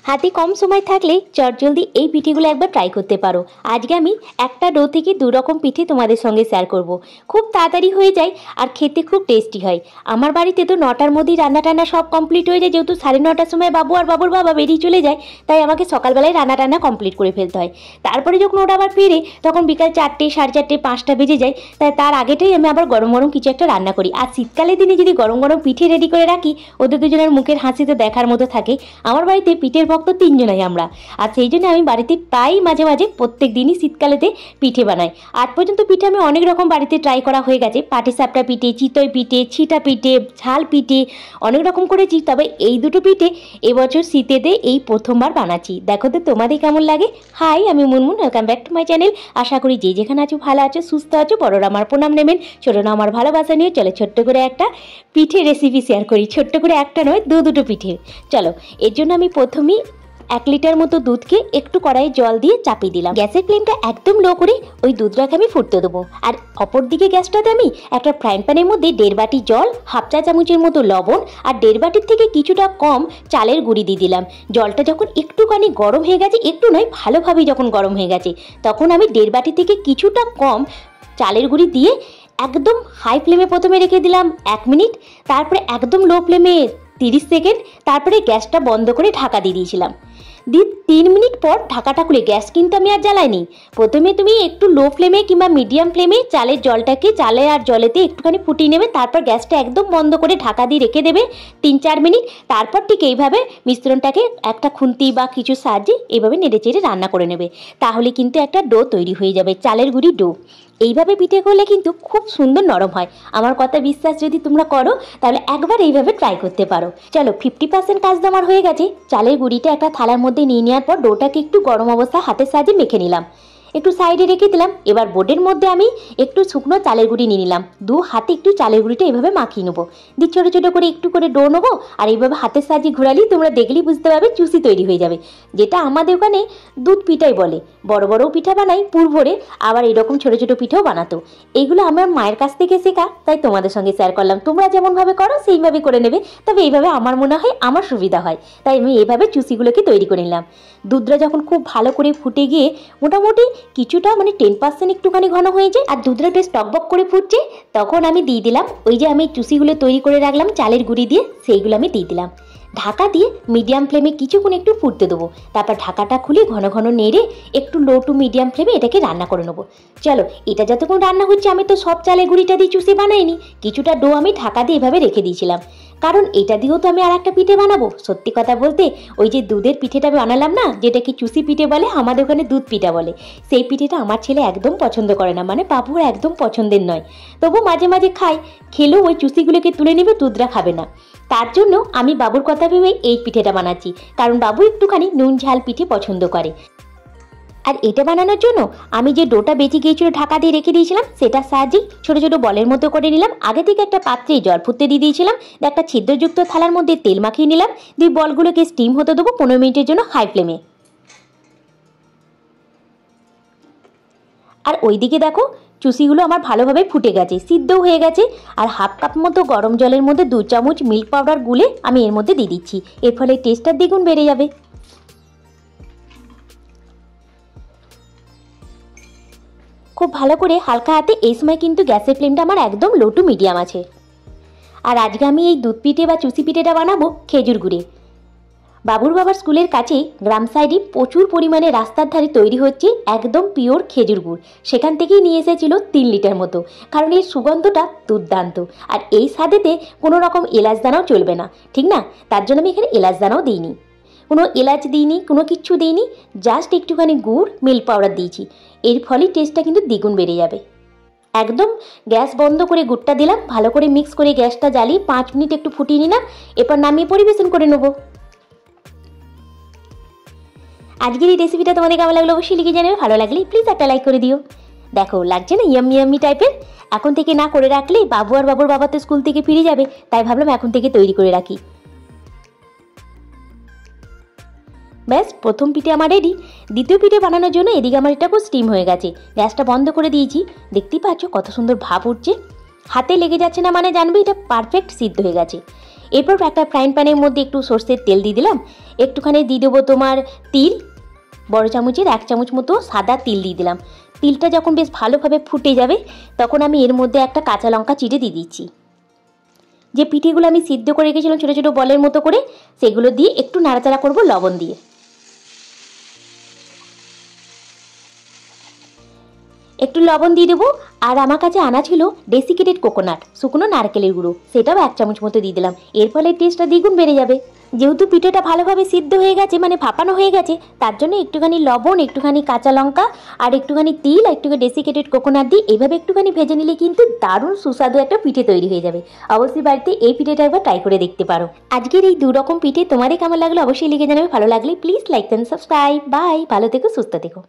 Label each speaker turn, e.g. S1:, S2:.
S1: হাতে কম সময় থাকলে চটজলদি এই পিঠেগুলো একবার ট্রাই করতে পারো। আজকে আমি একটা ডো থেকে দু রকম পিঠে তোমাদের সঙ্গে শেয়ার করব। খুব তাড়াতাড়ি হয়ে যায় আর খেতে খুব টেস্টি হয়। আমার বাড়িতে তো 9টার মধ্যেই রান্না টান্না সব কমপ্লিট হয়ে যায়, যেহেতু 9:30টার সময় বাবু আর বাবুর বাবা বেরিয়ে চলে যায়, তাই আমাকে সকালবেলায় রান্না টান্না কমপ্লিট করে ফেলতে হয়। তারপরে যখন ওরা আবার ফিরে তখন বিকাল 4টে, 4:30, 5টা বেজে যায়। তাই তার আগেটাই আমি আবার গরম গরম কিছু একটা রান্না করি। আর শীতকালের দিনে যদি গরম গরম পিঠে রেডি করে রাখি, ওদের দুজনের মুখের হাসি তো দেখার মতো থাকে। আমার বাড়িতে পিঠের ভক্ত 3জনই আমরা, আর সেই জন্য আমি বাড়িতে প্রায় মাঝে মাঝে প্রত্যেক দিনই শীতকালেতে পিঠে বানাই। আজ পর্যন্ত পিঠে আমি অনেক রকম বাড়িতে ট্রাই করা হয়ে গেছে, পাটিসাপটা পিঠে, চিতই পিঠে, ছিটা পিঠে, ঝাল পিঠে, অনেক রকম করেছি। তবে এই দুটো পিঠে এবছর শীতেতে এই প্রথমবার বানাচ্ছি। দেখো তো তোমাদের কেমন লাগে। হাই, আমি Munmun, welcome back to my channel. আশা করি যে যেখানে আছো ভালো আছো, সুস্থ আছো। বড়রা আমার প্রণাম নেবেন, ছোটরা আমার ভালোবাসা নিয়ে চলো ছোট্ট করে একটা পিঠে রেসিপি শেয়ার করি। ছোট্ট করে একটা নয়, দুটো পিঠে। চলো, এর জন্য আমি প্রথমেই 1 লিটার মতো দুধকে একটু কড়াইয়ে জল দিয়ে চাপিয়ে দিলাম। গ্যাসের ফ্লেমটা একদম লো করে ওই দুধটাকে আমি ফুটতে দেবো। আর অপর দিকে গ্যাসটাতে আমি একটা ফ্রাইং প্যানের মধ্যে 1.5 বাটি জল, হাফ চা চামচের মতো লবণ আর 1.5 বাটির থেকে কিছুটা কম চালের গুঁড়ি দিয়ে দিলাম। জলটা যখন একটুখানি গরম হয়ে গেছে, একটু নয় ভালোভাবেই যখন গরম হয়ে গেছে, তখন আমি 1.5 বাটি থেকে কিছুটা কম চালের গুঁড়ি দিয়ে একদম হাই ফ্লেমে প্রথমে রেখে দিলাম 1 মিনিট, তারপরে একদম লো ফ্লেমে 30 সেকেন্ড, তারপরে গ্যাসটা বন্ধ করে ঢাকা দিয়ে দিয়েছিলাম। 3 মিনিট পর ঢাকাটা খুলে, গ্যাস কিন্তু আমি আর জ্বালাইনি, প্রথমে তুমি একটু লো ফ্লেমে কিংবা মিডিয়াম ফ্লেমে চালের জলটাকে চালে আর জলেতে একটুখানি ফুটিয়ে নেবে, তারপর গ্যাসটা একদম বন্ধ করে ঢাকা দিয়ে রেখে দেবে 3-4 মিনিট। তারপর ঠিক এইভাবে মিশ্রণটাকে একটা খুন্তি বা কিছু সাহায্যে এইভাবে নেড়ে চেড়ে রান্না করে নেবে। তাহলে কিন্তু একটা ডো তৈরি হয়ে যাবে, চালের গুঁড়ি ডো। এইভাবে পিঠে করলে কিন্তু খুব সুন্দর নরম হয়। আমার কথা বিশ্বাস যদি তোমরা করো তাহলে একবার এইভাবে ট্রাই করতে পারো। চলো, 50% কাজ তো আমার হয়ে গেছে। চালের গুঁড়িটা একটা থালার মধ্যে নিয়ে নেওয়ার পর ডোটাকে একটু গরম অবস্থায় হাতের সাহায্যে মেখে নিলাম, একটু সাইডে রেখে দিলাম। এবার বোর্ডের মধ্যে আমি একটু শুকনো চালের গুঁড়ি নিয়ে নিলাম, 2 হাতে একটু চালের গুঁড়িটা এইভাবে মাখিয়ে নেবো। দিয়ে ছোটো ছোটো করে একটু করে ডো নেবো, আর এইভাবে হাতের সাহায্যে ঘোরালেই তোমরা দেখলেই বুঝতে পারবে চুষি তৈরি হয়ে যাবে, যেটা আমাদের ওখানে দুধ পিঠাই বলে। বড় বড়ও পিঠা বানাই পুর ভরে, আবার এরকম ছোটো ছোটো পিঠাও বানাতো। এইগুলো আমার মায়ের কাছ থেকে শেখা, তাই তোমাদের সঙ্গে শেয়ার করলাম। তোমরা যেমনভাবে করো সেইভাবে করে নেবে, তবে এইভাবে আমার মনে হয় আমার সুবিধা হয়, তাই আমি এইভাবে চুষিগুলোকে তৈরি করে নিলাম। দুধটা যখন খুব ভালো করে ফুটে গিয়ে মোটামুটি কিছুটা 10% একটুখানি ঘন হয়ে যায় আর দুধটা বেশ টকবক করে ফুটছে, তখন আমি দিয়ে দিলাম ওই যে আমি চুষিগুলো তৈরি করে রাখলাম চালের গুঁড়ি দিয়ে, সেইগুলো আমি দিয়ে দিলাম। ঢাকা দিয়ে মিডিয়াম ফ্লেমে কিছুক্ষণ একটু ফুটতে দেবো, তারপর ঢাকাটা খুলে ঘন ঘন নেড়ে একটু লো টু মিডিয়াম ফ্লেমে এটাকে রান্না করে নেবো। চলো, এটা যতক্ষণ রান্না হচ্ছে, আমি তো সব চালের গুঁড়িটা দিয়ে চুষি বানাইনি, কিছুটা ডো আমি ঢাকা দিয়ে এভাবে রেখে দিয়েছিলাম, কারণ এটা দিয়েও তো আমি আর একটা পিঠে বানাবো। সত্যি কথা বলতে, ওই যে দুধের পিঠেটা বানালাম না, যেটাকে চুষি পিঠে বলে, আমাদের ওখানে দুধ পিঠা বলে, সেই পিঠেটা আমার ছেলে একদম পছন্দ করে না, বাবুর একদম পছন্দের নয়। তবু মাঝে মাঝে খাই, খেলেও ওই চুষিগুলোকে তুলে নেবে, দুধটা খাবে না। তার জন্য আমি বাবুর কথা ভেবে এই পিঠেটা বানাচ্ছি, কারণ বাবু একটুখানি নুন ঝাল পিঠে পছন্দ করে। আর এটা বানানোর জন্য আমি যে ডোটা বেঁচে গিয়েছিল ঢাকা দিয়ে রেখে দিয়েছিলাম, সেটার সাহায্যে ছোটো ছোটো বলের মতো করে নিলাম। আগে থেকে একটা পাত্রে জল ফুটতে দিয়ে দিয়েছিলাম, একটা ছিদ্রযুক্ত থালার মধ্যে তেল মাখিয়ে নিলাম, দিয়ে বলগুলোকে স্টিম হতে দেবো 15 মিনিটের জন্য হাই ফ্লেমে। আর ওইদিকে দেখো, চুষিগুলো আমার ভালোভাবে ফুটে গেছে, সিদ্ধও হয়ে গেছে। আর হাফ কাপ মতো গরম জলের মধ্যে 2 চামচ মিল্ক পাউডার গুলে আমি এর মধ্যে দিয়ে দিচ্ছি, এর ফলে টেস্টটা দ্বিগুণ বেড়ে যাবে। খুব ভালো করে হালকা হাতে, এই সময় কিন্তু গ্যাসের ফ্লেমটা আমার একদম লো টু মিডিয়াম আছে। আর আজকে আমি এই দুধ পিঠে বা চুষি পিঠেটা বানাবো খেজুর গুড়ে। বাবুর বাবার স্কুলের কাছে গ্রাম সাইডে প্রচুর পরিমাণে রাস্তার ধারে তৈরি হচ্ছে একদম পিওর খেজুর গুড়, সেখান থেকেই নিয়ে এসেছিল 3 লিটার মতো, কারণ এর সুগন্ধটা দুর্দান্ত। আর এই স্বাদেতে কোনো রকম এলাচ দানাও চলবে না, ঠিক না? তার জন্য আমি এখানে এলাচ দানাও দিইনি, কোনো এলাচ দিইনি, কোনো কিচ্ছু দিইনি, জাস্ট একটুখানি গুড়, মিল্ক পাউডার দিয়েছি। এর ফলে টেস্টটা কিন্তু দ্বিগুণ বেড়ে যাবে। একদম গ্যাস বন্ধ করে গুড়টা দিলাম, ভালো করে মিক্স করে গ্যাসটা জ্বালিয়ে 5 মিনিট একটু ফুটিয়ে নিলাম, এরপর নামিয়ে পরিবেশন করে নেবো। আজকের এই রেসিপিটা তোমাদের কেমন লাগলো অবশ্যই লিখে জানাবে, ভালো লাগলে প্লিজ একটা লাইক করে দিও। দেখো, লাগছে না ইয়াম্মি ইয়াম্মি টাইপের? এখন থেকে না করে রাখলে বাবু আর বাবুর বাবা তো স্কুল থেকে ফিরে যাবে, তাই ভাবলাম এখন থেকে তৈরি করে রাখি। ব্যাস, প্রথম পিঠে আমার রেডি। দ্বিতীয় পিঠে বানানোর জন্য এদিকে আমার এটা খুব স্টিম হয়ে গেছে, গ্যাসটা বন্ধ করে দিয়েছি। দেখতেই পাচ্ছ কত সুন্দর ভাপ উঠছে, হাতে লেগে যাচ্ছে না, জানবে এটা পারফেক্ট সিদ্ধ হয়ে গেছে। এরপর একটা ফ্রাইং প্যানের মধ্যে একটু সর্ষের তেল দিয়ে দিলাম, একটুখানি দিয়ে দেবো তোমার তিল, বড় চামচের 1 চামচ মতো সাদা তিল দিয়ে দিলাম। তিলটা যখন বেশ ভালোভাবে ফুটে যাবে তখন আমি এর মধ্যে একটা কাঁচা লঙ্কা চিড়ে দিয়ে দিচ্ছি। যে পিঠেগুলো আমি সিদ্ধ করে রেখেছিলাম ছোটো ছোটো বলের মতো করে, সেগুলো দিয়ে একটু নাড়াচাড়া করব লবণ দিয়ে। একটু লবণ দিয়ে দেবো। আর আমার কাছে আনা ছিল ডেসিকেটেড কোকোনাট, শুকনো নারকেলের গুঁড়ো, সেটাও 1 চামচ মতো দিয়ে দিলাম। এর ফলে টেস্টটা দ্বিগুণ বেড়ে যাবে। যেহেতু পিঠেটা ভালোভাবে সিদ্ধ হয়ে গেছে, মানে ভাপানো হয়ে গেছে, তার জন্য একটুখানি লবণ, একটুখানি কাঁচা লঙ্কা আর একটুখানি তিল আর একটুখানি ডেসিকেটেড কোকোনাট দিয়ে এইভাবে একটুখানি ভেজে নিলে কিন্তু দারুণ সুস্বাদু একটা পিঠে তৈরি হয়ে যাবে। অবশ্যই বাড়িতে এই পিঠেটা একবার ট্রাই করে দেখতে পারো। আজকের এই 2 রকম পিঠে তোমাদের কেমন লাগলো অবশ্যই লিখে জানাবে। ভালো লাগলে please like and subscribe. Bye, ভালো থেকো, সুস্থ থেকো।